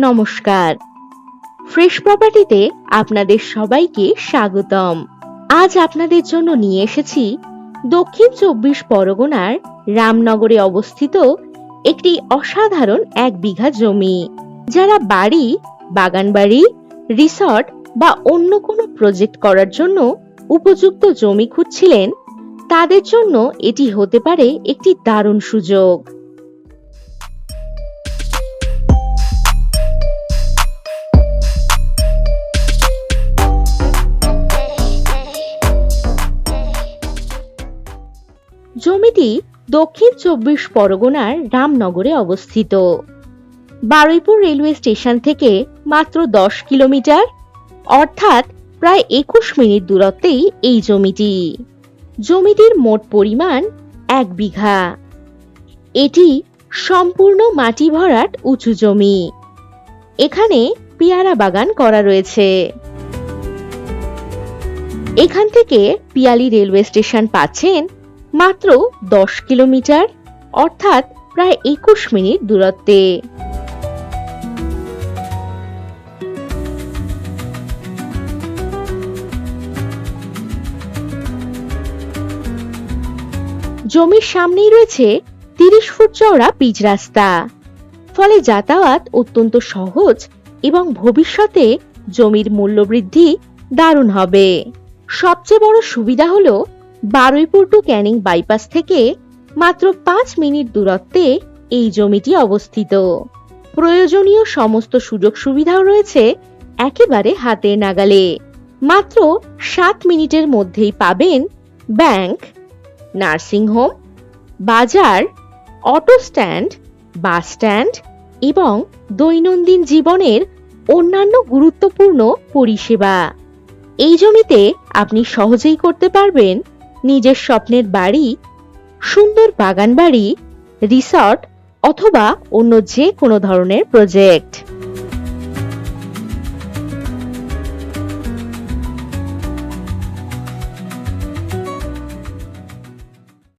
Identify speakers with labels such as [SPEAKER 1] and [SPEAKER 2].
[SPEAKER 1] নমস্কার, ফ্রেশ প্রপার্টিতে আপনাদের সবাইকে স্বাগতম। আজ আপনাদের জন্য নিয়ে এসেছি দক্ষিণ ২৪ পরগনার রামনগরে অবস্থিত একটি অসাধারণ ১ বিঘা জমি। যারা বাড়ি, বাগানবাড়ি, রিসর্ট বা অন্য কোনো প্রজেক্ট করার জন্য উপযুক্ত জমি খুঁজছিলেন, তাদের জন্য এটি হতে পারে একটি দারুণ সুযোগ। জমিটি দক্ষিণ ২৪ পরগনার রামনগরে অবস্থিত। বারুইপুর রেলওয়ে স্টেশন থেকে মাত্র ১০ কিলোমিটার, অর্থাৎ প্রায় ২১ মিনিট দূরত্বেই এই জমিটি। জমিটির মোট পরিমাণ ১ বিঘা। এটি সম্পূর্ণ মাটি ভরাট উঁচু জমি। এখানে পেয়ারা বাগান করা রয়েছে। এখান থেকে পিয়ালি রেলওয়ে স্টেশন পাচ্ছেন মাত্র ১০ কিলোমিটার, অর্থাৎ প্রায় ২১ মিনিট দূরত্বে। জমির সামনেই রয়েছে ৩০ ফুট চওড়া পিচ রাস্তা, ফলে যাতায়াত অত্যন্ত সহজ এবং ভবিষ্যতে জমির মূল্য বৃদ্ধি দারুণ হবে। সবচেয়ে বড় সুবিধা হলো বারুইপুর টু ক্যানিং বাইপাস থেকে মাত্র ৫ মিনিট দূরত্বে এই জমিটি অবস্থিত। প্রয়োজনীয় সমস্ত সুযোগ সুবিধাও রয়েছে একেবারে হাতের নাগালে। মাত্র ৭ মিনিটের মধ্যেই পাবেন ব্যাংক, নার্সিংহোম, বাজার, অটো স্ট্যান্ড, বাস স্ট্যান্ড এবং দৈনন্দিন জীবনের অন্যান্য গুরুত্বপূর্ণ পরিষেবা। এই জমিতে আপনি সহজেই করতে পারবেন নিজের স্বপ্নের বাড়ি, সুন্দর বাগান বাড়ি, রিসর্ট অথবা অন্য যে কোনো ধরনের প্রজেক্ট।